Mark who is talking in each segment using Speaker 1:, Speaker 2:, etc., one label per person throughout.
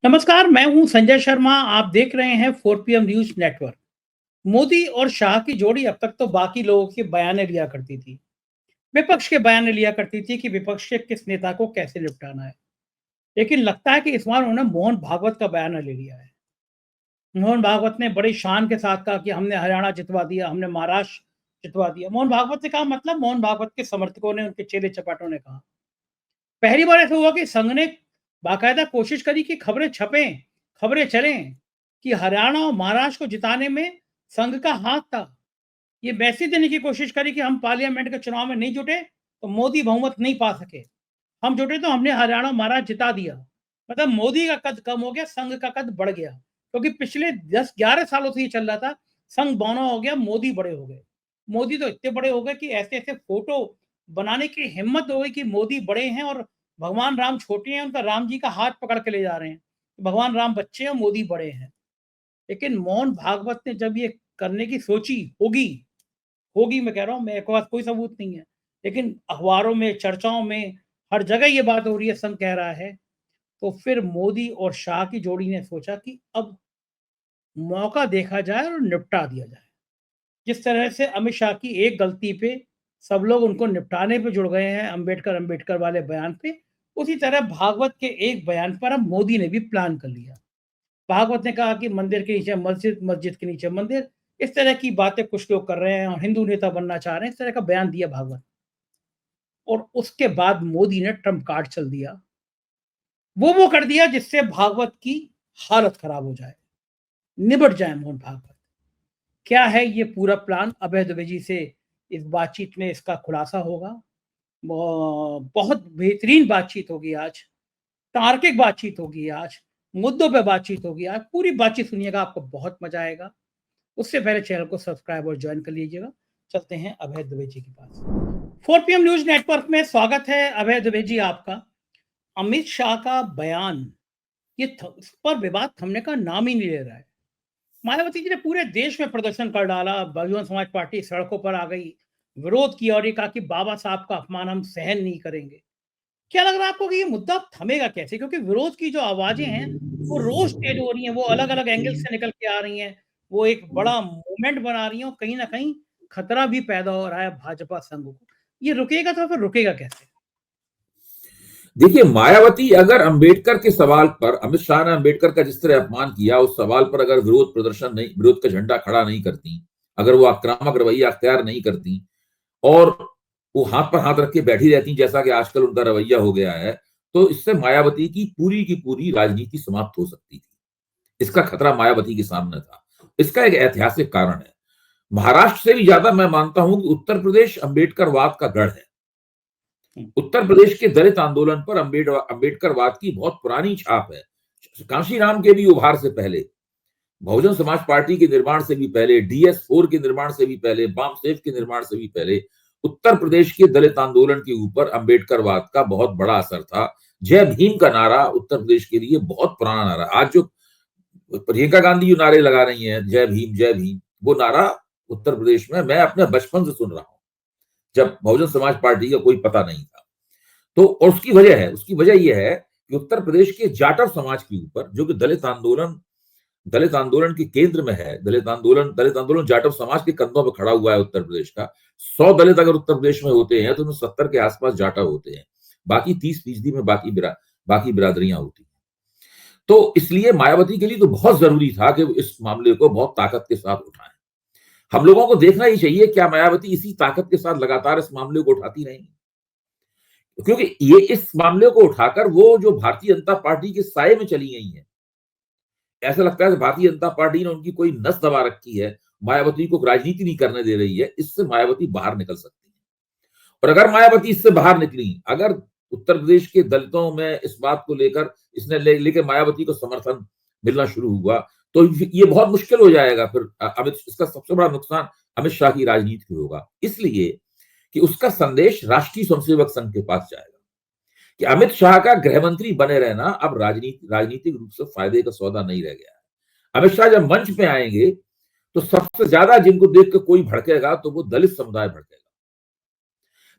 Speaker 1: नमस्कार, मैं हूं संजय शर्मा। आप देख रहे हैं 4 PM न्यूज नेटवर्क। मोदी और शाह की जोड़ी अब तक तो बाकी लोगों के बयानें लिया करती थी। विपक्ष के बयान लिया करती थी कि विपक्ष के किस नेता को कैसे निपटाना है। लेकिन लगता है कि इस बार उन्होंने मोहन भागवत का बयान ले लिया है। मोहन भागवत ने बड़ी शान के साथ कहा कि हमने हरियाणा जितवा दिया, हमने महाराष्ट्र जितवा दिया। मोहन भागवत ने कहा, मतलब मोहन भागवत के समर्थकों ने, उनके चेले चपाटों ने कहा। पहली बार ऐसा हुआ कि संघ ने बाकायदा कोशिश करी कि खबरें छपें, खबरें चलें कि हरियाणा और महाराष्ट्र को जिताने में संघ का हाथ था। ये मैसेज देने की कोशिश करी कि हम पार्लियामेंट के चुनाव में नहीं जुटे तो मोदी बहुमत नहीं पा सके। हम जुटे तो हमने हरियाणा और महाराष्ट्र जिता दिया। मतलब मोदी का कद कम हो गया, संघ का कद बढ़ गया। क्योंकि पिछले 10-11 सालों से ये चल रहा था, संघ बौना हो गया, मोदी बड़े हो गए। मोदी तो इतने बड़े हो गए कि ऐसे-ऐसे फोटो बनाने की हिम्मत हो गई कि मोदी बड़े हैं और भगवान राम छोटे हैं, उनका राम जी का हाथ पकड़ के ले जा रहे हैं। भगवान राम बच्चे हैं और मोदी बड़े हैं। लेकिन मोहन भागवत ने जब ये करने की सोची, होगी, होगी मैं कह रहा हूँ, मेरे पास कोई सबूत नहीं है। लेकिन अखबारों में, चर्चाओं में, हर जगह ये बात हो रही है, संघ कह रहा है। तो फिर मोदी और शाह की जोड़ी ने सोचा कि अब मौका देखा जाए और निपटा दिया जाए। जिस तरह से अमित शाह की एक गलती पे सब लोग उनको निपटाने पे जुड़ गए हैं, अंबेडकर अंबेडकर वाले बयान पे, उसी तरह भागवत के एक बयान पर अब मोदी ने भी प्लान कर लिया। भागवत ने कहा कि मंदिर के नीचे मस्जिद, मस्जिद के नीचे मंदिर, इस तरह की बातें कुछ लोग कर रहे हैं और हिंदू नेता बनना चाह रहे हैं, इस तरह का बयान दिया भागवत। और उसके बाद मोदी ने ट्रम्प कार्ड चल दिया। वो कर दिया जिससे भागवत की हालत खराब हो जाए, निबट जाए मोहन भागवत। क्या है ये पूरा प्लान? अभय दुबे जी से इस बातचीत में इसका खुलासा होगा। बहुत बेहतरीन बातचीत होगी आज, तार्किक बातचीत होगी आज, मुद्दों पे बातचीत होगी आज। पूरी बातचीत सुनिएगा, आपको बहुत मजा आएगा। उससे पहले चैनल को सब्सक्राइब और ज्वाइन कर लीजिएगा। चलते हैं अभय दुबे जी के पास। 4 PM न्यूज नेटवर्क में स्वागत है अभय दुबे जी आपका। अमित शाह का बयान, इस पर विवाद थमने का नाम ही नहीं ले रहा है। मायावती जी ने पूरे देश में प्रदर्शन कर डाला, बहुजन समाज पार्टी सड़कों पर आ गई, विरोध किया और ये कहा कि बाबा साहब का अपमान हम सहन नहीं करेंगे। क्या लग रहा है आपको कि ये मुद्दा थमेगा कैसे? क्योंकि विरोध की जो आवाजें हैं, वो रोज तेज हो रही हैं, वो अलग-अलग एंगल से निकल के आ रही हैं, वो एक बड़ा मूवमेंट बना रही हैं और कहीं न कहीं खतरा भी पैदा हो रहा है भाजपा संघ को। ये रुकेगा तो फिर रुकेगा कैसे?
Speaker 2: देखिए, मायावती अगर अंबेडकर के सवाल पर, अमित शाह ने अंबेडकर का जिस तरह अपमान किया, उस सवाल पर अगर विरोध प्रदर्शन नहीं, विरोध का झंडा खड़ा नहीं करती, अगर वो आक्रामक रवैया अख्तियार नहीं करती और वो हाथ पर हाथ रख के बैठी रहती जैसा कि आजकल उनका रवैया हो गया है, तो इससे मायावती की पूरी राजनीति समाप्त हो सकती थी। इसका खतरा मायावती के सामने था। इसका एक ऐतिहासिक कारण है। महाराष्ट्र से भी ज्यादा मैं मानता हूं कि उत्तर प्रदेश अंबेडकरवाद का गढ़ है। उत्तर प्रदेश के दलित आंदोलन पर अंबेडकरवाद की बहुत पुरानी छाप है। कांशीराम के भी उभार से पहले, बहुजन समाज पार्टी के निर्माण से भी पहले, DS4 के निर्माण से भी पहले, बामसेफ के निर्माण से भी पहले उत्तर प्रदेश के दलित आंदोलन के ऊपर अंबेडकरवाद का बहुत बड़ा असर था। जय भीम का नारा उत्तर प्रदेश के लिए बहुत पुराना नारा। आज जो प्रियंका गांधी जो नारे लगा रही हैं, जय भीम, वो नारा उत्तर प्रदेश में मैं अपने बचपन से सुन रहा हूं, जब बहुजन समाज पार्टी का कोई पता नहीं था। तो और उसकी वजह यह है कि उत्तर प्रदेश के जाटव समाज के ऊपर, जो कि दलित आंदोलन के केंद्र में है, दलित आंदोलन जाटव समाज के कंधों पर खड़ा हुआ है उत्तर प्रदेश का। 100 दलित अगर उत्तर प्रदेश में होते हैं तो उनमें 70 के आसपास जाटव होते हैं, बाकी 30% में बाकी बिरादरियां होती हैं। तो इसलिए मायावती के लिए तो बहुत जरूरी था कि वो इस मामले को बहुत ताकत के साथ उठाएं। हम लोगों को देखना ही चाहिए क्या मायावती इसी ताकत के साथ लगातार इस मामले को उठाती रहेंगी, क्योंकि ये इस मामले को उठाकर वो जो भारतीय जनता पार्टी के साये में चली गई है, ऐसा लगता है कि भारतीय जनता पार्टी ने उनकी कोई नस दबा रखी है, मायावती को राजनीति नहीं करने दे रही है। इससे मायावती बाहर निकल सकती है। और अगर मायावती इससे बाहर निकली, अगर उत्तर प्रदेश के दलितों में इस बात को लेकर लेकर मायावती को समर्थन मिलना शुरू हुआ, तो ये बहुत मुश्किल हो जाएगा। फिर इसका सबसे बड़ा नुकसान अमित शाह की राजनीति को होगा, इसलिए कि उसका संदेश राष्ट्रीय स्वयंसेवक संघ के पास जाएगा कि अमित शाह का गृह मंत्री बने रहना अब राजनीतिक रूप से फायदे का सौदा नहीं रह गया है। अमित शाह जब मंच पे आएंगे तो सबसे ज्यादा जिनको देख कर कोई भड़केगा तो वो दलित समुदाय भड़केगा।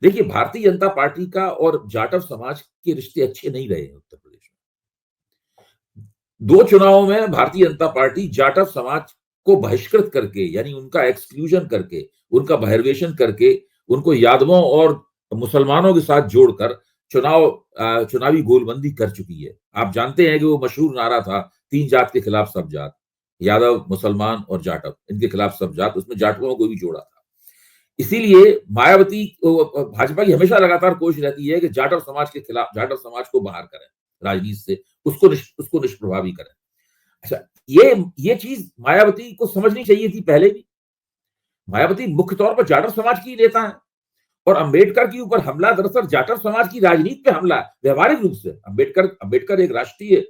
Speaker 2: देखिए, भारतीय जनता पार्टी का और जाटव समाज के रिश्ते अच्छे नहीं रहे हैं उत्तर प्रदेश में। दो चुनावों में भारतीय जनता पार्टी जाटव समाज को बहिष्कृत करके, यानी उनका एक्सक्लूजन करके, उनका बहिर्वेशन करके, उनको यादवों और मुसलमानों के साथ जोड़कर चुनावी गोलबंदी कर चुकी है। आप जानते हैं कि वो मशहूर नारा था, 3 जात के खिलाफ सब जात, यादव, मुसलमान और जाटव, इनके खिलाफ सब जात, उसमें जाटवों को भी जोड़ा था। इसीलिए मायावती भाजपा की हमेशा लगातार कोशिश रहती है कि जाटव समाज के खिलाफ, जाटव समाज को बाहर करें राजनीति से, उसको निष्प्रभावी करें। अच्छा, ये चीज मायावती को समझनी चाहिए थी पहले भी। मायावती मुख्य तौर पर जाटव समाज की नेता है और अंबेडकर के ऊपर हमला दरअसल जाटव समाज की राजनीति पे हमला है, व्यवहारिक रूप से। अंबेडकर एक राष्ट्रीय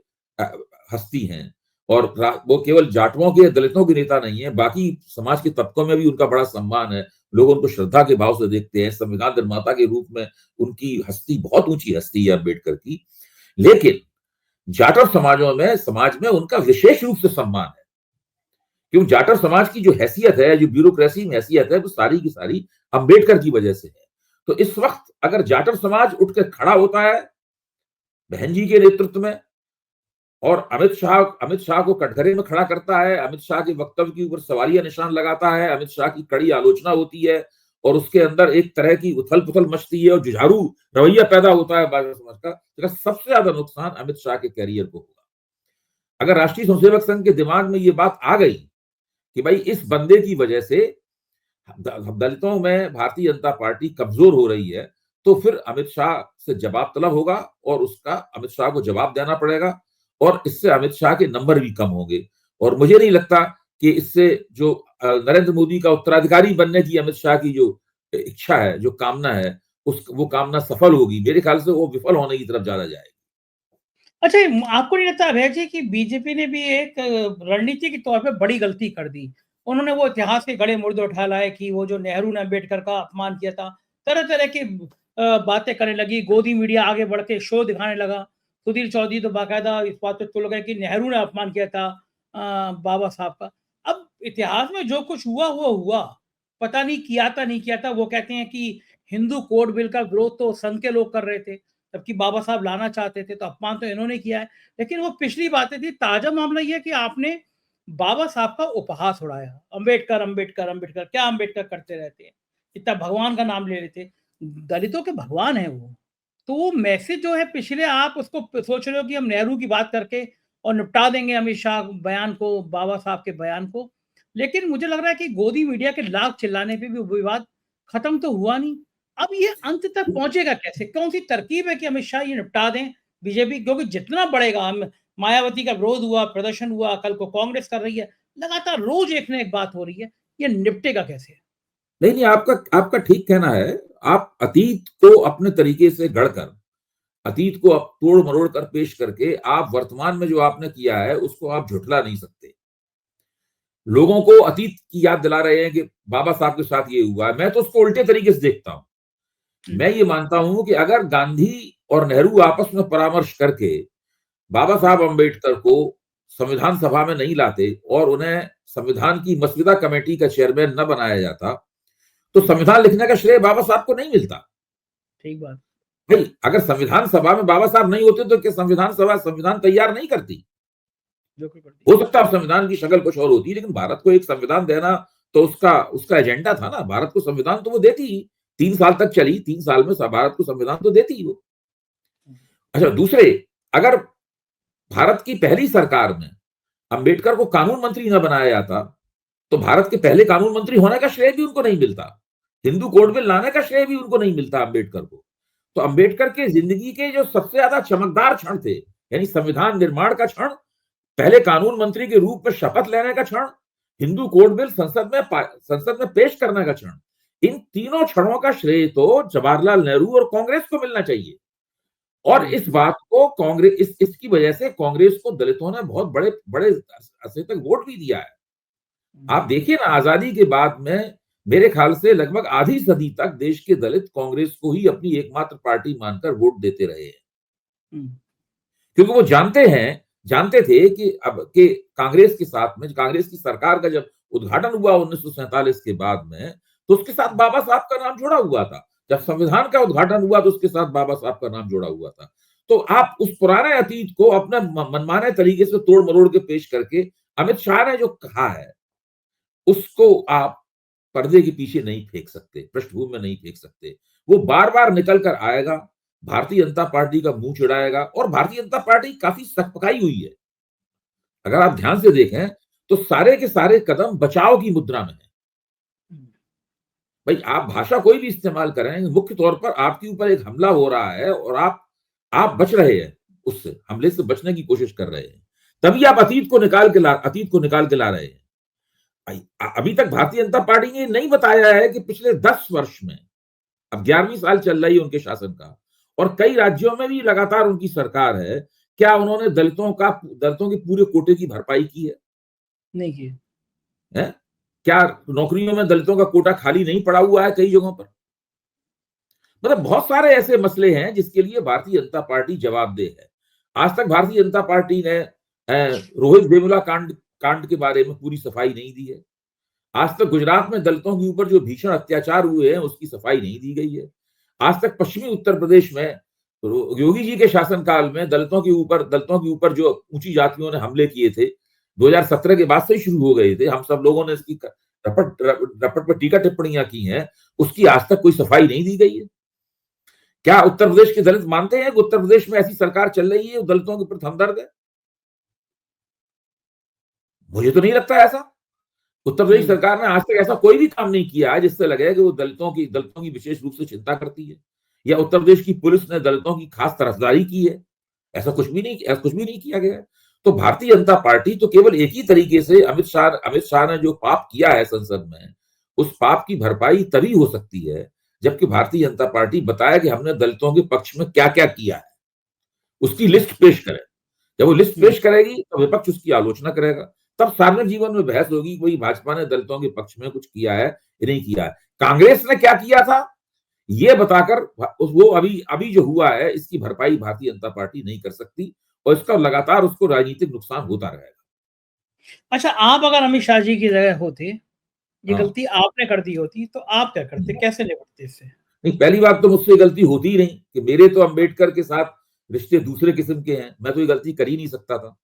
Speaker 2: हस्ती हैं और वो केवल जाटवों के, दलितों के नेता नहीं है, बाकी समाज के तबकों में भी उनका बड़ा सम्मान है। लोग उनको श्रद्धा के भाव से देखते हैं। संविधान निर्माता के रूप में उनकी हस्ती बहुत ऊंची हस्ती है अम्बेडकर की। लेकिन जाटव समाज में उनका विशेष रूप से सम्मान है, क्योंकि जाटव समाज की जो हैसियत है, जो ब्यूरोक्रेसी में हैसियत है, वो सारी की सारी अम्बेडकर की वजह से है। तो इस वक्त अगर जाटव समाज उठकर खड़ा होता है बहन जी के नेतृत्व में और अमित शाह को कटघरे में खड़ा करता है, अमित शाह के वक्तव्य के ऊपर सवालिया निशान लगाता है, अमित शाह की कड़ी आलोचना होती है और उसके अंदर एक तरह की उथल पुथल मचती है और जुझारू रवैया पैदा होता है भाजपा समाज का, तो सबसे ज्यादा नुकसान अमित शाह के कैरियर को होगा। अगर राष्ट्रीय स्वयंसेवक संघ के दिमाग में ये बात आ गई कि भाई इस बंदे की वजह से दलितों में भारतीय जनता पार्टी कमजोर हो रही है, तो फिर अमित शाह से जवाब तलब होगा और उसका अमित शाह को जवाब देना पड़ेगा और इससे अमित शाह के नंबर भी कम होंगे। और मुझे नहीं लगता कि इससे जो नरेंद्र मोदी का उत्तराधिकारी बनने की अमित शाह की जो इच्छा है, जो कामना है, वो कामना सफल होगी। मेरे ख्याल से वो विफल होने की तरफ ज्यादा जाएगी।
Speaker 1: अच्छा, आपको नहीं लगता अभय जी कि बीजेपी ने भी एक रणनीति के तौर पे बड़ी गलती कर दी? उन्होंने वो इतिहास के गड़े मुर्दे उठा लाए कि वो जो नेहरू ने अम्बेडकर का अपमान किया था, तरह-तरह की बातें करने लगी, गोदी मीडिया आगे बढ़ के शो दिखाने लगा। सुधीर चौधरी तो बाकायदा इस बात पे तुल गए कि नेहरू ने अपमान किया था बाबा साहब का। अब इतिहास में जो कुछ हुआ, वो हुआ। पता नहीं किया था, नहीं किया था। वो कहते हैं कि हिंदू कोड बिल का विरोध तो संघ के लोग कर रहे थे। जबकि बाबा साहब लाना चाहते थे, तो अपमान तो इन्होंने किया है। लेकिन वो पिछली बातें थी। ताज़ा मामला ये है कि आपने बाबा साहब का उपहास उड़ाया। अम्बेडकर, अम्बेडकर, अम्बेडकर, क्या अम्बेडकर करते रहते हैं? इतना भगवान का नाम ले लेते। दलितों के भगवान हैं वो। तो वो मैसेज जो है पिछले, आप उसको सोच रहे हो कि हम नेहरू की बात करके और निपटा देंगे अमित शाह बयान को, बाबा साहब के बयान को। लेकिन मुझे लग रहा है कि गोदी मीडिया के लाख चिल्लाने पे भी वो विवाद खत्म तो हुआ नहीं। अब ये अंत तक पहुंचेगा कैसे? कौन-सी तरकीब है कि अमित शाह ये निपटा दें बीजेपी, क्योंकि जितना बढ़ेगा, हम मायावती का विरोध हुआ, प्रदर्शन हुआ, कल को कांग्रेस कर रही है, लगातार रोज एक ना एक बात हो रही है, ये निपटेगा कैसे?
Speaker 2: नहीं, आपका ठीक कहना है। आप अतीत को अपने तरीके से गढ़कर, अतीत को आप तोड़ मरोड़ कर पेश करके आप वर्तमान में जो आपने किया है उसको आप झुठला नहीं सकते। लोगों को अतीत की याद दिला रहे हैं कि बाबा साहब के साथ ये हुआ है। मैं तो उसको उल्टे तरीके से देखता हूं। मैं ये मानता हूं कि अगर गांधी और नेहरू आपस में परामर्श करके बाबा साहब अम्बेडकर को संविधान सभा में नहीं लाते और उन्हें संविधान की मसविदा कमेटी का चेयरमैन न बनाया जाता, तो संविधान लिखने का श्रेय बाबा साहब को नहीं मिलता।
Speaker 1: ठीक बात।
Speaker 2: भाई, अगर संविधान सभा में बाबा साहब नहीं होते तो क्या संविधान सभा संविधान तैयार नहीं करती? हो सकता है संविधान की शक्ल कुछ और होती, लेकिन भारत को एक संविधान देना तो उसका एजेंडा था ना। भारत को संविधान तो वो देती ही, 3 साल तक चली, 3 साल में भारत को संविधान तो देती ही वो। अच्छा, दूसरे, अगर भारत की पहली सरकार में अंबेडकर को कानून मंत्री न बनाया जाता, तो भारत के पहले कानून मंत्री होने का श्रेय भी उनको नहीं मिलता। हिंदू कोड बिल लाने का श्रेय भी उनको नहीं मिलता अंबेडकर को। तो अंबेडकर के जिंदगी के जो सबसे ज्यादा चमकदार क्षण थे, यानी संविधान निर्माण का क्षण, पहले कानून मंत्री के रूप में शपथ लेने का क्षण, हिंदू कोड बिल संसद में पेश करने का क्षण, इन तीनों क्षणों का श्रेय तो जवाहरलाल नेहरू और कांग्रेस को मिलना चाहिए। और इस बात को कांग्रेस, इसकी वजह से कांग्रेस को दलितों ने बहुत बड़े बड़े अरसे तक वोट भी दिया है। आप देखिए ना, आजादी के बाद में मेरे ख्याल से लगभग आधी सदी तक देश के दलित कांग्रेस को ही अपनी एकमात्र पार्टी मानकर वोट देते रहे हैं, क्योंकि वो जानते थे कि अब के कांग्रेस के साथ में, कांग्रेस की सरकार का जब उद्घाटन हुआ 1947 के बाद में, तो उसके साथ बाबा साहब का नाम जुड़ा हुआ था। जब संविधान का उद्घाटन हुआ तो उसके साथ बाबा साहब का नाम जुड़ा हुआ था। तो आप उस पुराने अतीत को अपने मनमाने तरीके से तोड़ मरोड़ के पेश करके अमित शाह ने जो कहा है उसको आप पर्दे के पीछे नहीं फेंक सकते, पृष्ठभूमि में नहीं फेंक सकते। वो बार-बार निकल कर आएगा, भारतीय जनता पार्टी का मुंह चिढ़ाएगा और भारतीय जनता पार्टी काफी सकपकाई हुई है। अगर आप ध्यान से देखें तो सारे के सारे कदम बचाव की मुद्रा में है। भाई आप भाषा कोई भी इस्तेमाल करें, मुख्य तौर पर आपके ऊपर एक हमला हो रहा है और आप बच रहे हैं, उससे हमले से बचने की कोशिश कर रहे हैं, तभी आप अतीत को निकाल के ला रहे हैं। अभी तक भारतीय जनता पार्टी ने नहीं बताया है कि पिछले 10 वर्ष में, अब 11वीं साल चल रही है उनके शासन का और कई राज्यों में भी लगातार उनकी सरकार है, क्या उन्होंने दलितों के पूरे कोटे की भरपाई की है?
Speaker 1: नहीं की
Speaker 2: है? क्या नौकरियों में दलितों का कोटा खाली नहीं पड़ा हुआ है कई जगहों पर? मतलब बहुत सारे ऐसे मसले हैं जिसके लिए भारतीय जनता पार्टी जवाबदेह है। आज तक भारतीय जनता पार्टी ने रोहित वेमुला कांड के बारे में पूरी सफाई नहीं दी है। आज तक गुजरात में दलितों के ऊपर जो भीषण अत्याचार हुए हैं उसकी सफाई नहीं दी गई है। आज तक पश्चिमी उत्तर प्रदेश में योगी जी के शासनकाल में दलितों के ऊपर जो ऊंची जातियों ने हमले किए थे 2017 के बाद से ही शुरू हो गए थे, हम सब लोगों ने इसकी रपट पर टीका टिप्पणियां की हैं, उसकी आज तक कोई सफाई नहीं दी गई है। क्या उत्तर प्रदेश के दलित मानते हैं कि उत्तर प्रदेश में ऐसी सरकार चल रही है दलितों के प्रति हमदर्द है? मुझे तो नहीं लगता ऐसा। उत्तर प्रदेश सरकार ने आज तक ऐसा कोई भी काम नहीं किया है जिससे लगे कि वो दलितों की विशेष रूप से चिंता करती है, या उत्तर प्रदेश की पुलिस ने दलितों की खास तरफदारी की है। ऐसा कुछ भी नहीं किया गया है। तो भारतीय जनता पार्टी तो केवल एक ही तरीके से अमित शाह ने जो पाप किया है संसद में, उस पाप की भरपाई तभी हो सकती है जबकि भारतीय जनता पार्टी बताए कि हमने दलितों के पक्ष में क्या क्या किया है, उसकी लिस्ट पेश करे। जब वो लिस्ट पेश करेगी तो विपक्ष उसकी आलोचना करेगा, तब सार्वजनिक जीवन में बहस होगी कि भाजपा ने दलितों के पक्ष में कुछ किया है या नहीं किया है। कांग्रेस ने क्या किया था ये बताकर वो अभी जो हुआ है इसकी भरपाई भारतीय जनता पार्टी नहीं कर सकती और इसका लगातार उसको राजनीतिक नुकसान होता रहेगा।
Speaker 1: अच्छा, आप अगर अमित शाह जी की जगह होते, ये
Speaker 2: हाँ।
Speaker 1: गलती आपने कर दी होती तो आप क्या करते, कैसे निपटते इससे?
Speaker 2: नहीं, पहली बात तो मुझसे गलती होती ही नहीं कि मेरे तो अंबेडकर के साथ रिश्ते दूसरे किस्म के हैं, मैं तो ये गलती कर ही नहीं सकता था।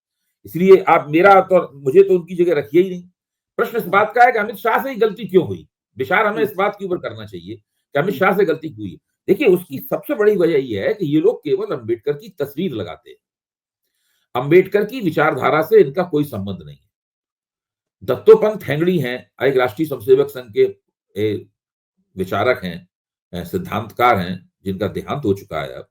Speaker 2: इसलिए आप मुझे तो उनकी जगह रखिए ही नहीं। प्रश्न इस बात का है कि अमित शाह से ही गलती क्यों हुई? विचार हमें इस बात के ऊपर करना चाहिए कि अमित शाह से गलती क्यों हुई। देखिए उसकी सबसे बड़ी वजह ये है कि ये लोग केवल अंबेडकर की तस्वीर लगाते हैं, अंबेडकर की विचारधारा से इनका कोई संबंध नहीं है। दत्तोपंत ठेंगड़ी हैं, एक राष्ट्रीय स्वयंसेवक संघ के विचारक हैं, सिद्धांतकार हैं, जिनका देहांत हो चुका है अब।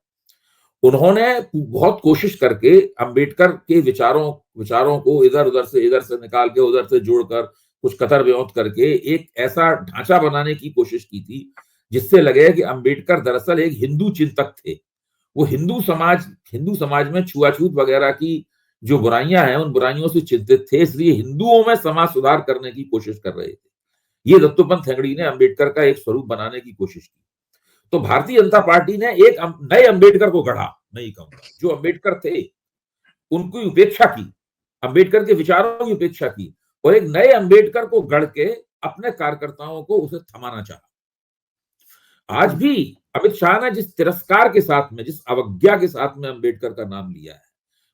Speaker 2: उन्होंने बहुत कोशिश करके अंबेडकर के विचारों को इधर से निकाल के उधर से जोड़कर कुछ कतर व्योत करके एक ऐसा ढांचा बनाने की कोशिश की थी जिससे लगे कि अंबेडकर दरअसल एक हिंदू चिंतक थे। वो हिंदू समाज में छुआछूत वगैरह की जो बुराइयां हैं उन बुराइयों से चिंतित थे, इसलिए हिंदुओं में समाज सुधार करने की कोशिश कर रहे थे। ये दत्तोपंत ठेंगड़ी ने अंबेडकर का एक स्वरूप बनाने की कोशिश की। तो भारतीय जनता पार्टी ने एक नए अंबेडकर को गढ़ा, नहीं कहूंगा, जो अंबेडकर थे उनकी उपेक्षा की, अंबेडकर के विचारों की उपेक्षा की और एक नए अंबेडकर को गढ़ के अपने कार्यकर्ताओं को उसे थमाना चाहा। आज भी अमित शाह ने जिस तिरस्कार के साथ में, जिस अवज्ञा के साथ में अंबेडकर का नाम लिया है,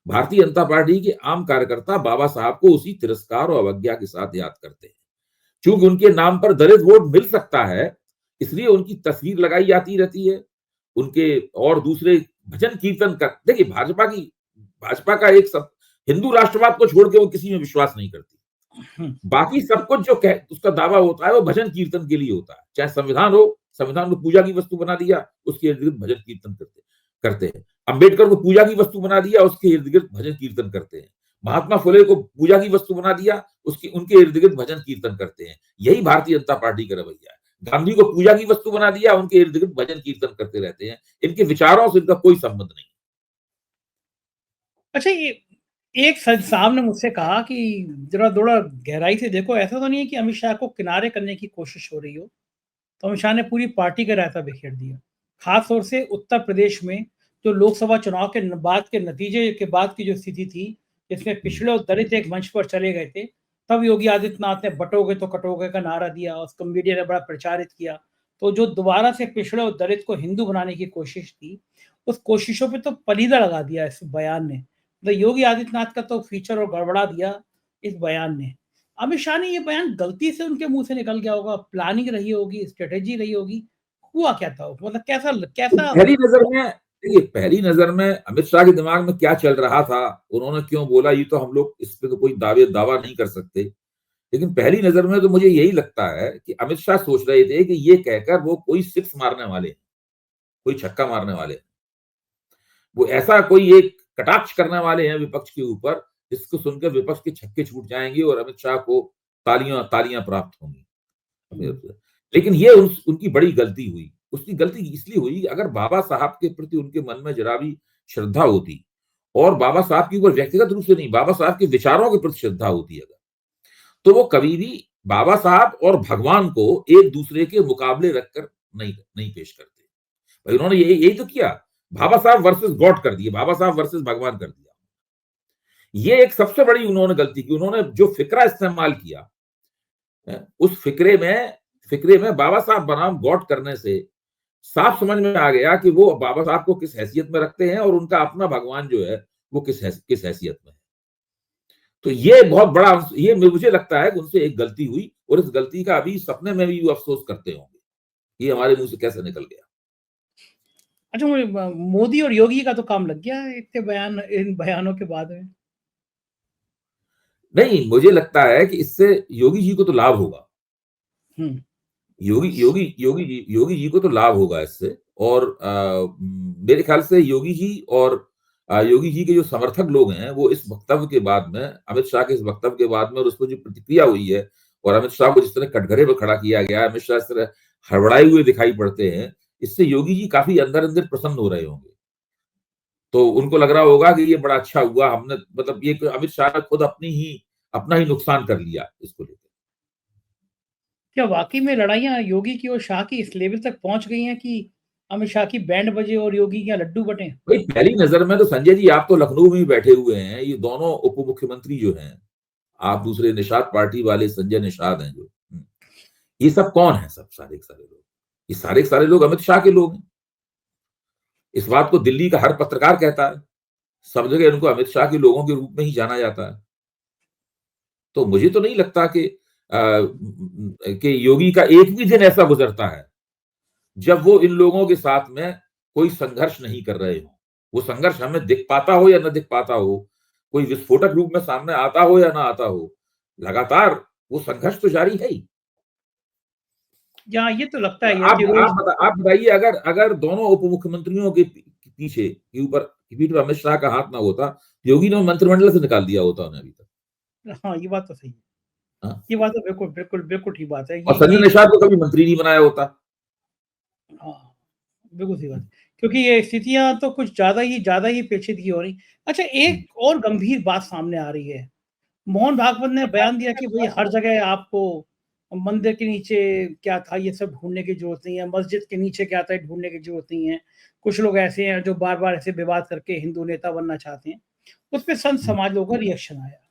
Speaker 2: भारतीय जनता पार्टी के आम कार्यकर्ता बाबा साहब को उसी तिरस्कार और अवज्ञा के साथ याद करते हैं। चूंकि उनके नाम पर दलित वोट मिल सकता है इसलिए उनकी तस्वीर लगाई जाती रहती है, उनके और दूसरे भजन कीर्तन कर। देखिए भाजपा का एक सब हिंदू राष्ट्रवाद को छोड़ के वो किसी में विश्वास नहीं करती। बाकी सब कुछ जो उसका दावा होता है वो भजन कीर्तन के लिए होता है। चाहे संविधान हो, संविधान को पूजा की वस्तु बना दिया, उसके इर्द गिर्द भजन कीर्तन करते हैं। अंबेडकर को पूजा की वस्तु बना दिया, उसके इर्द गिर्द भजन कीर्तन करते हैं। महात्मा फुले को पूजा की वस्तु बना दिया, उनके इर्द गिर्द भजन कीर्तन करते हैं। यही भारतीय जनता पार्टी का रवैया है। गांधी को पूजा की वस्तु बना दिया, उनके इर्द गिर्द भजन कीर्तन करते रहते हैं। इनके विचारों से इनका कोई संबंध नहीं।
Speaker 1: अच्छा, ये एक साहब ने मुझसे कहा कि जरा थोड़ा गहराई से देखो, ऐसा तो नहीं है कि अमित शाह को किनारे करने की कोशिश हो रही हो। तो अमित शाह ने पूरी पार्टी का रायता बिखेर दिया। खास तौर से उत्तर प्रदेश में जो लोकसभा चुनाव के बाद के नतीजे के बाद की जो स्थिति थी, जिसमें पिछड़े और दलित एक मंच पर चले गए थे, तब योगी आदित्यनाथ ने बटोगे तो कटोगे का नारा दिया, उसको मीडिया ने बड़ा प्रचारित किया। तो जो दोबारा से पिछड़े और दलित को हिंदू बनाने की कोशिश थी, उस कोशिशों पे तो पलीदा लगा दिया इस बयान ने। मतलब योगी आदित्यनाथ का तो फीचर और गड़बड़ा दिया इस बयान ने। अमित शाह ने ये बयान गलती से उनके मुँह से निकल गया होगा, प्लानिंग रही होगी, स्ट्रैटेजी रही होगी, हुआ क्या था? मतलब कैसा
Speaker 2: तो
Speaker 1: कैसा
Speaker 2: पहली नज़र में देखिए, पहली नज़र में अमित शाह के दिमाग में क्या चल रहा था, उन्होंने क्यों बोला, ये तो हम लोग इस पे तो कोई दावा नहीं कर सकते। लेकिन पहली नज़र में तो मुझे यही लगता है कि अमित शाह सोच रहे थे कि ये कहकर वो कोई सिक्स मारने वाले हैं, कोई छक्का मारने वाले हैं। वो ऐसा कोई एक कटाक्ष करने वाले हैं विपक्ष के ऊपर, जिसको सुनकर विपक्ष के छक्के छूट जाएँगे और अमित शाह को तालियाँ प्राप्त होंगी अपनी तरफ से। लेकिन ये उनकी बड़ी गलती हुई। उसकी गलती इसलिए हुई, अगर बाबा साहब के प्रति उनके मन में ज़रा भी श्रद्धा होती और बाबा साहब के ऊपर व्यक्तिगत रूप से नहीं, बाबा साहब के विचारों के प्रति श्रद्धा होती अगर, तो वो कभी भी बाबा साहब और भगवान को एक दूसरे के मुकाबले रखकर नहीं पेश करते। भाई उन्होंने यही तो किया। बाबा साहब वर्सेस गॉड कर दिए, बाबा साहब वर्सेस भगवान कर दिया। ये एक सबसे बड़ी उन्होंने गलती की। उन्होंने जो फिक्रा इस्तेमाल किया, उस फिक्रे में बाबा साहब बनाम गॉड करने से साफ समझ में आ गया कि वो बाबा साहब को किस हैसियत में रखते हैं और उनका अपना भगवान जो है वो किस हैसियत में है। तो ये बहुत बड़ा, ये मुझे लगता है कि उनसे एक गलती हुई और इस गलती का अभी सपने में भी वो अफसोस करते होंगे, ये हमारे मुंह से कैसे निकल गया।
Speaker 1: अच्छा, मोदी और योगी का तो काम लग गया है इतने बयान, इन बयानों के बाद में।
Speaker 2: नहीं, मुझे लगता है कि इससे योगी जी को तो लाभ होगा।
Speaker 1: हम्म।
Speaker 2: योगी जी को तो लाभ होगा इससे। और मेरे ख्याल से योगी जी और योगी जी के जो समर्थक लोग हैं वो इस वक्तव्य के बाद में, अमित शाह के इस वक्तव्य के बाद में, और उस पर जो प्रतिक्रिया हुई है और अमित शाह को जिस तरह कटघरे पर खड़ा किया गया है, अमित शाह इस तरह हड़बड़ाए हुए दिखाई पड़ते हैं, इससे योगी जी काफी अंदर अंदर प्रसन्न हो रहे होंगे। तो उनको लग रहा होगा कि ये बड़ा अच्छा हुआ, हमने मतलब ये अमित शाह ने खुद अपना ही नुकसान कर लिया इसको लेकर।
Speaker 1: क्या वाकई में लड़ाइयाँ योगी की और शाह की इस लेवल तक पहुँच गई हैं कि अमित शाह की बैंड बजे और योगी के यहाँ लड्डू बटें?
Speaker 2: भाई पहली नजर में तो संजय जी, आप तो लखनऊ में ही बैठे हुए हैं, ये दोनों उप मुख्यमंत्री जो हैं, आप दूसरे निषाद पार्टी वाले संजय निषाद हैं जो, ये सब कौन है? सब सारे के सारे लोग, ये सारे के सारे लोग अमित शाह के लोग हैं। इस बात को दिल्ली का हर पत्रकार कहता है, सब जगह इनको अमित शाह के लोगों के रूप में ही जाना जाता है। तो मुझे तो नहीं लगता कि योगी का एक भी दिन ऐसा गुजरता है जब वो इन लोगों के साथ में कोई संघर्ष नहीं कर रहे हो। वो संघर्ष हमें दिख पाता हो या न दिख पाता हो, कोई विस्फोटक रूप में सामने आता हो या ना आता हो, लगातार वो संघर्ष तो जारी है ही।
Speaker 1: यहाँ ये तो लगता ही है कि रोज
Speaker 2: आप बताइए, अगर दोनों उप मुख्यमंत्रियों के पीछे के ऊपर पीठ पर अमित शाह का हाथ ना होता, योगी ने मंत्रिमंडल से निकाल दिया होता उन्हें अभी तक।
Speaker 1: हाँ, ये बात तो सही है।
Speaker 2: हाँ?
Speaker 1: ये बात तो बिल्कुल ठीक बात है।
Speaker 2: और संजय
Speaker 1: ये
Speaker 2: निषाद को कभी मंत्री नहीं बनाया होता।
Speaker 1: हाँ, बिल्कुल सही बात है। क्योंकि ये स्थितियाँ तो कुछ ज़्यादा ही पेचीदगी हो रही। अच्छा, एक और गंभीर बात सामने आ रही है। मोहन भागवत ने बयान दिया कि भई हर जगह आपको मंदिर के नीचे क्या था ये सब ढूँढने की ज़रूरत नहीं है, मस्जिद के नीचे क्या था ये ढूँढने की ज़रूरत नहीं है। कुछ लोग ऐसे हैं जो बार-बार ऐसे विवाद करके हिंदू नेता बनना चाहते हैं। उस पे संत समाज लोगों का रिएक्शन आया।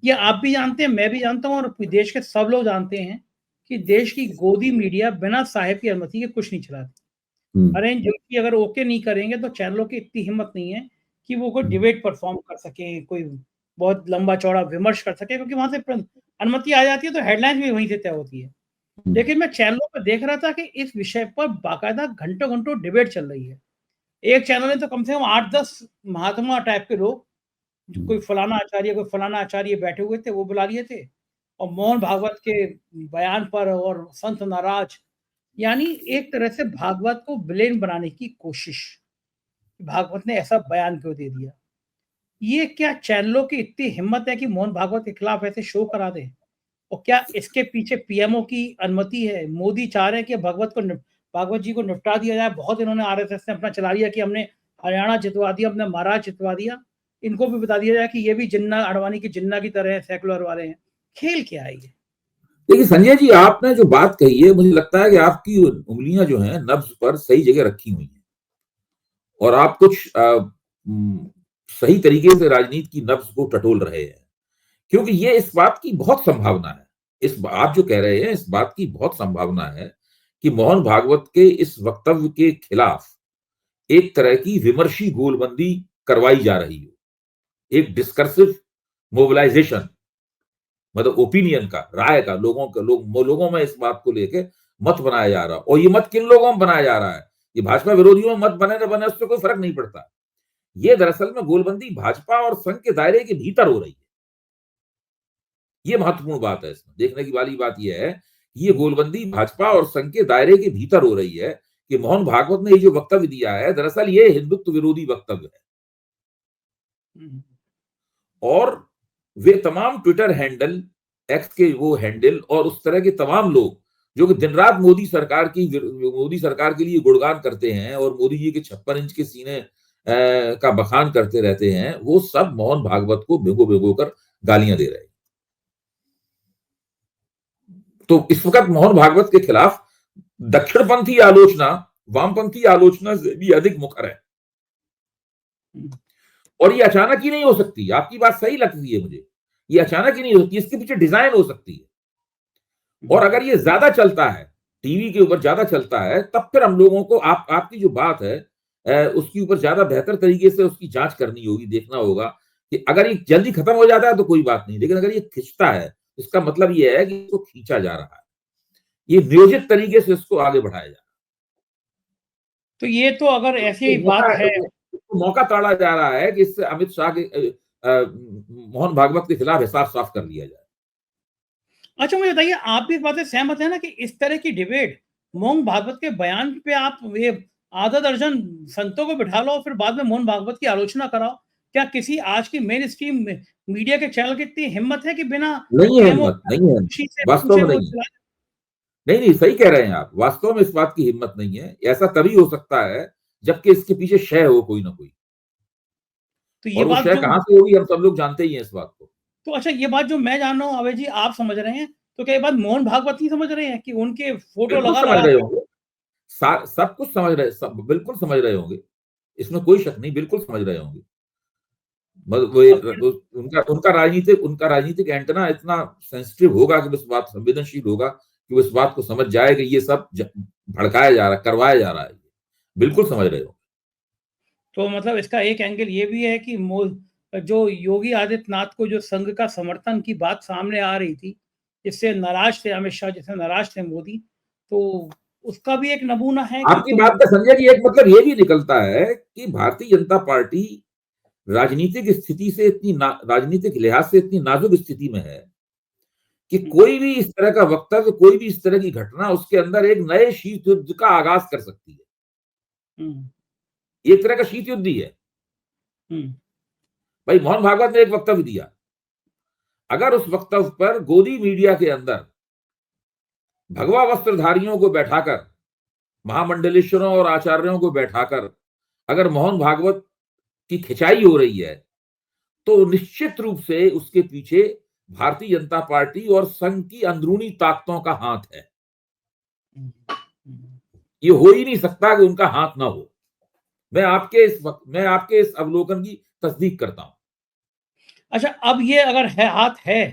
Speaker 1: ये आप भी जानते हैं, मैं भी जानता हूँ और देश के सब लोग जानते हैं कि देश की गोदी मीडिया बिना साहेब की अनुमति के कुछ नहीं चलाती। अरेंज जोशी अगर ओके नहीं करेंगे तो चैनलों की इतनी हिम्मत नहीं है कि वो कोई डिबेट परफॉर्म कर सकें, कोई बहुत लंबा-चौड़ा विमर्श कर सकें, क्योंकि वहाँ से अनुमति आ जाती है तो हेडलाइंस भी वहीं से तय होती है। लेकिन मैं चैनलों पे देख रहा था कि इस विषय पर बाकायदा घंटों-घंटों डिबेट चल रही है। एक चैनल ने तो कम से कम 8-10 महात्मा टाइप के लोग, कोई फलाना आचार्य बैठे हुए थे, वो बुला लिए थे और मोहन भागवत के बयान पर और संत नाराज, यानी एक तरह से भागवत को विलेन बनाने की कोशिश। भागवत ने ऐसा बयान क्यों दे दिया? ये क्या चैनलों की इतनी हिम्मत है कि मोहन भागवत के खिलाफ ऐसे शो करा दें? और क्या इसके पीछे पीएमओ की अनुमति है? मोदी चाह रहे हैं कि भागवत जी को निपटा दिया जाए। बहुत इन्होंने आरएसएस ने अपना चला लिया कि हमने हरियाणा जितवा दिया, हमने महाराष्ट्र जितवा दिया। इनको भी बता दिया जाए कि ये भी जिन्ना, अडवाणी की जिन्ना की तरह सेकुलर वाले हैं। खेल क्या है ये?
Speaker 2: देखिए संजय जी, आपने जो बात कही है, मुझे लगता है कि आपकी उंगलियां जो हैं नब्ज पर सही जगह रखी हुई हैं और आप कुछ सही तरीके से राजनीति की नब्ज को टटोल रहे हैं। क्योंकि ये इस बात की बहुत संभावना है, आप जो कह रहे हैं इस बात की बहुत संभावना है कि मोहन भागवत के इस वक्तव्य के खिलाफ एक तरह की विमर्शी गोलबंदी करवाई जा रही हो, एक डिस्कर्सिव मोबिलाइजेशन, मतलब ओपिनियन का, राय का, लोगों में इस बात को लेके मत बनाया जा रहा। और ये मत किन लोगों में बनाया जा रहा है? ये भाजपा विरोधियों में मत बने न बने उससे कोई फर्क नहीं पड़ता। ये दरअसल में गोलबंदी भाजपा और संघ के दायरे के भीतर हो रही है। ये महत्वपूर्ण बात है, इसमें देखने की वाली बात यह है कि ये गोलबंदी भाजपा और संघ के दायरे के भीतर हो रही है कि मोहन भागवत ने ये जो वक्तव्य दिया है, दरअसल ये हिंदुत्व विरोधी वक्तव्य है। और वे तमाम ट्विटर हैंडल, एक्स के वो हैंडल और उस तरह के तमाम लोग जो कि दिन रात मोदी सरकार के लिए गुणगान करते हैं और मोदी जी के 56 इंच के सीने का बखान करते रहते हैं, वो सब मोहन भागवत को भिगो भिगो कर गालियां दे रहे हैं। तो इस वक्त मोहन भागवत के खिलाफ दक्षिणपंथी आलोचना वामपंथी आलोचना से भी अधिक मुखर है। और ये अचानक ही नहीं हो सकती। आपकी बात सही लगती है मुझे, ये अचानक ही नहीं हो सकती, इसके पीछे डिजाइन हो सकती है। और अगर ये ज्यादा चलता है, टीवी के ऊपर ज्यादा चलता है, तब फिर हम लोगों को आपकी जो बात है उसके ऊपर ज्यादा बेहतर तरीके से उसकी जांच करनी होगी, देखना होगा कि अगर ये जल्दी खत्म हो जाता है तो कोई बात नहीं, लेकिन अगर ये खिंचता है इसका मतलब ये है कि इसको खींचा जा रहा है, ये नियोजित तरीके से इसको आगे बढ़ाया जा रहा है।
Speaker 1: तो ये तो अगर ऐसी बात है,
Speaker 2: मौका ताड़ा जा रहा है कि इससे अमित शाह के मोहन भागवत के खिलाफ हिसाब साफ कर लिया जाए।
Speaker 1: अच्छा मुझे बताइए, आप भी इस बात से सहमत है ना कि इस तरह की डिबेट मोहन भागवत के बयान पे आप ये आधा दर्जन संतों को बिठा लो और फिर बाद में मोहन भागवत की आलोचना कराओ? क्या किसी आज की मेन स्ट्रीम मीडिया के चैनल की इतनी हिम्मत है कि बिना
Speaker 2: नहीं है हिम्मत, नहीं है,
Speaker 1: खुशी से
Speaker 2: वास्तव
Speaker 1: पूछे
Speaker 2: में
Speaker 1: वो
Speaker 2: नहीं
Speaker 1: चला?
Speaker 2: नहीं, सही कह रहे हैं आप, वास्तव में इस बात की हिम्मत नहीं है। ऐसा तभी हो सकता है जबकि इसके पीछे शय हो कोई ना कोई,
Speaker 1: तो ये
Speaker 2: और वो
Speaker 1: बात
Speaker 2: शय
Speaker 1: जो,
Speaker 2: कहां से होगी हम सब लोग जानते ही हैं इस बात को।
Speaker 1: तो अच्छा ये बात जो मैं जान रहा हूँ अभय जी आप समझ रहे हैं, तो क्या ये बात मोहन भागवत नहीं समझ रहे हैं कि उनके फोटो
Speaker 2: बिल्कुल
Speaker 1: लगा
Speaker 2: समझ
Speaker 1: लगा
Speaker 2: रहे
Speaker 1: के?
Speaker 2: होंगे, सब कुछ समझ रहे, सब बिल्कुल समझ रहे होंगे, इसमें कोई शक नहीं, बिल्कुल समझ रहे होंगे।
Speaker 1: अब फिर
Speaker 2: उनका राजनीतिक एंटेना इतना सेंसिटिव होगा कि इस बात संवेदनशील होगा कि वो इस बात को समझ जाए कि ये सब भड़काया जा रहा है, करवाया जा रहा है। बिल्कुल समझ रहे हो।
Speaker 1: तो मतलब इसका एक एंगल ये भी है कि जो योगी आदित्यनाथ को जो संघ का समर्थन की बात सामने आ रही थी, जिससे नाराज थे अमित शाह, जिससे नाराज थे मोदी, तो उसका भी एक नमूना है कि
Speaker 2: आपकी
Speaker 1: तुम।
Speaker 2: बात का संजय जी एक मतलब ये भी निकलता है कि भारतीय जनता पार्टी राजनीतिक स्थिति से राजनीतिक लिहाज से इतनी नाजुक स्थिति में है कि कोई भी इस तरह का वक्तव्य, कोई भी इस तरह की घटना उसके अंदर एक नए शीत युद्ध का आगाज कर सकती है। एक तरह का शीत युद्ध ही है। भाई मोहन भागवत ने एक वक्तव्य दिया, अगर उस वक्तव्य पर गोदी मीडिया के अंदर भगवा वस्त्रधारियों को बैठाकर, महामंडलेश्वरों और आचार्यों को बैठाकर अगर मोहन भागवत की खिंचाई हो रही है, तो निश्चित रूप से उसके पीछे भारतीय जनता पार्टी और संघ की अंदरूनी ताकतों का हाथ है। ये हो ही नहीं सकता कि उनका हाथ ना हो। मैं आपके इस अवलोकन की तस्दीक करता हूं।
Speaker 1: अच्छा अब ये अगर है हाथ है,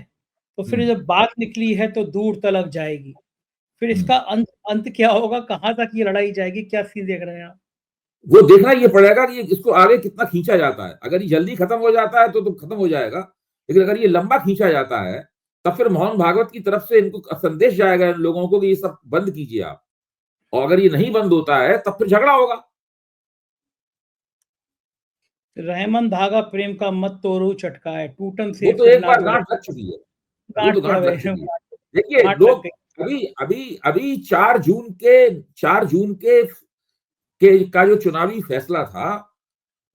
Speaker 1: तो फिर जब बात निकली है तो दूर तलक जाएगी, फिर इसका अंत क्या होगा, कहां तक ये लड़ाई जाएगी, क्या सीन देख रहे हैं आप?
Speaker 2: वो देखना ये पड़ेगा कि इसको आगे कितना खींचा जाता है। अगर ये जल्दी खत्म हो जाता है तो खत्म हो जाएगा, लेकिन अगर ये लंबा खींचा जाता है तब फिर मोहन भागवत की तरफ से इनको संदेश जाएगा इन लोगों को कि ये सब बंद कीजिए आप, और अगर ये नहीं बंद होता है तब फिर झगड़ा होगा।
Speaker 1: रहमन धागा प्रेम का मत तोड़ो चटका है, टूटन से
Speaker 2: वो तो
Speaker 1: फिर
Speaker 2: एक
Speaker 1: ना
Speaker 2: बार
Speaker 1: जोड़ो।
Speaker 2: गांठ लग चुकी है, वो तो
Speaker 1: गांठ पड़
Speaker 2: गांठ
Speaker 1: गए,
Speaker 2: लग चुकी है। देखिए
Speaker 1: गांठ लग
Speaker 2: लोग
Speaker 1: गई।
Speaker 2: अभी अभी अभी 4 जून के का जो चुनावी फैसला था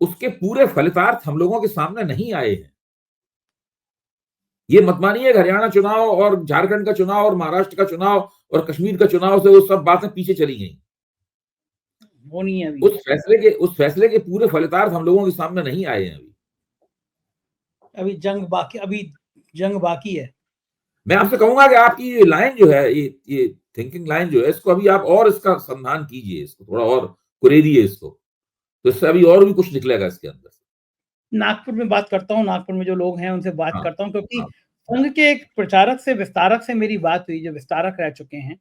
Speaker 2: उसके पूरे फलितार्थ हम लोगों के सामने नहीं आए हैं। ये मत मानिए हरियाणा चुनाव और झारखंड का चुनाव और महाराष्ट्र का चुनाव और कश्मीर का चुनाव से वो सब बातें पीछे चली गई।
Speaker 1: वो नहीं है अभी,
Speaker 2: उस फैसले के पूरे फलितार्थ हम लोगों के सामने नहीं आए हैं
Speaker 1: अभी जंग बाकी है।
Speaker 2: मैं आपसे कहूंगा कि आपकी ये लाइन जो है, ये थिंकिंग लाइन जो है, इसको अभी आप और इसका संधान कीजिए, इसको थोड़ा और कुरेदिए इसको, तो इससे अभी और भी कुछ निकलेगा इसके अंदर से।
Speaker 1: नागपुर में बात करता हूँ, नागपुर में जो लोग हैं उनसे बात
Speaker 2: हाँ,
Speaker 1: करता हूँ, क्योंकि
Speaker 2: हाँ,
Speaker 1: संघ के एक विस्तारक से मेरी बात हुई, जो विस्तारक रह चुके हैं।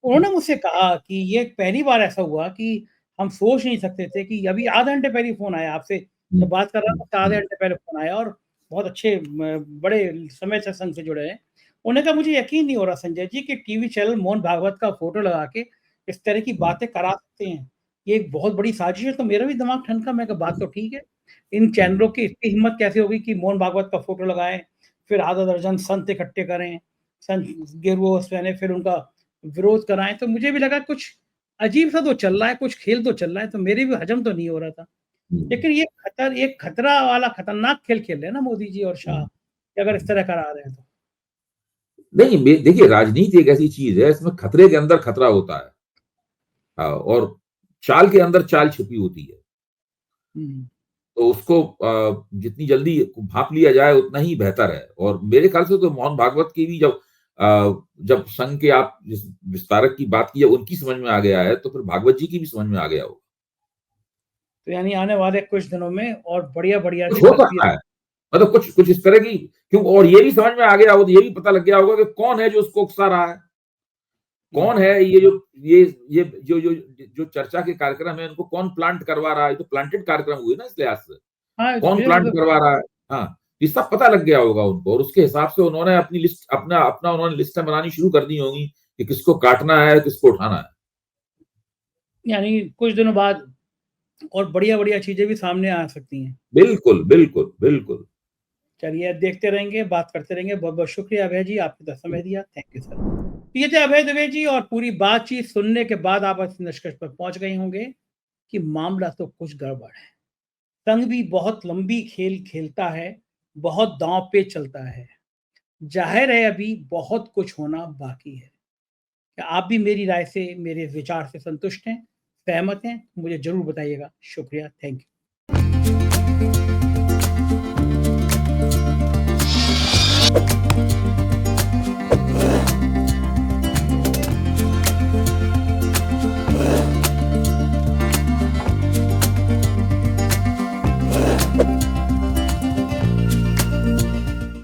Speaker 1: उन्होंने मुझसे कहा कि ये पहली बार ऐसा हुआ कि हम सोच नहीं सकते थे कि अभी आधे घंटे पहले ही फ़ोन आया आपसे, जब बात कर रहा था तो आधे घंटे पहले फ़ोन आया और बहुत अच्छे बड़े समय से संघ से जुड़े हैं। उन्होंने कहा मुझे यकीन नहीं हो रहा संजय जी कि टीवी चैनल मोहन भागवत का फ़ोटो लगा के इस तरह की बातें करा सकते हैं। ये एक बहुत बड़ी साजिश है, तो मेरा भी दिमाग ठनका, मैं कहा बात तो ठीक है। इन चैनलों की इतनी हिम्मत कैसे होगी कि मोहन भागवत का फ़ोटो लगाएँ, फिर आधा दर्जन संत इकट्ठे करें, संत गेरुआ पहने फिर उनका विरोध कराएँ, तो मुझे भी लगा कुछ अजीब-सा तो चल रहा है, कुछ खेल तो चल रहा है, तो मेरे भी हज़म तो नहीं हो रहा था। लेकिन ये खतरा वाला खतरनाक खेल खेल रहे हैं ना मोदी जी और शाह, कि अगर इस तरह करा रहे हैं तो।
Speaker 2: नहीं, देखिए राजनीति एक ऐसी चीज है, इसमें खतरे के अंदर खतरा होता है। और चाल के अंदर चाल छिपी होती है।
Speaker 1: हुँ।
Speaker 2: तो उसको जितनी जल्दी भांप लिया जाए उतना ही बेहतर है। और मेरे ख्याल से तो मोहन भागवत की भी जब संघ के आप जिस विस्तारक की बात की है उनकी समझ में आ गया है, तो फिर भागवत जी की भी समझ में आ गया होगा।
Speaker 1: तो यानी आने वाले कुछ दिनों में और बढ़िया-बढ़िया
Speaker 2: कुछ
Speaker 1: सी
Speaker 2: हो
Speaker 1: तस्वीर।
Speaker 2: सकता है, मतलब कुछ कुछ इस तरह की, क्यों, और ये भी समझ में आ गया होगा, ये भी पता लग गया होगा कि कौन है जो उसको उकसा रहा है।
Speaker 1: हुँ।
Speaker 2: कौन है ये जो चर्चा के कार्यक्रम है, इनको कौन प्लांट करवा रहा है। ये तो प्लांटेड कार्यक्रम हुए ना इस लिहाज से।
Speaker 1: हाँ, ये तो
Speaker 2: कौन प्लांट
Speaker 1: बिल्कुल।
Speaker 2: करवा रहा है? हाँ, ये सब पता लग गया होगा उनको, और उसके हिसाब से उन्होंने अपनी लिस्ट अपना अपना उन्होंने लिस्टें बनानी शुरू कर दी होंगी कि किसको काटना है, किसको उठाना है।
Speaker 1: यानी कुछ दिनों बाद और बढ़िया-बढ़िया चीज़ें भी सामने आ सकती हैं।
Speaker 2: बिल्कुल, बिल्कुल, बिल्कुल।
Speaker 1: चलिए देखते रहेंगे, बात करते रहेंगे। बहुत-बहुत शुक्रिया अभय जी, आपने इतना समय दिया। Thank you sir. तो ये थे अभय दुबे जी और पूरी बातचीत सुनने के बाद आप इस निष्कर्ष पर पहुँच गए होंगे कि मामला तो कुछ गड़बड़ है। संघ भी बहुत लंबी खेल खेलता है, बहुत दाँव पे चलता है। ज़ाहिर है अभी बहुत कुछ होना बाकी है। क्या आप भी मेरी राय से, मेरे विचार से संतुष्ट हैं, सहमत हैं? मुझे ज़रूर बताइएगा। शुक्रिया, थैंक यू।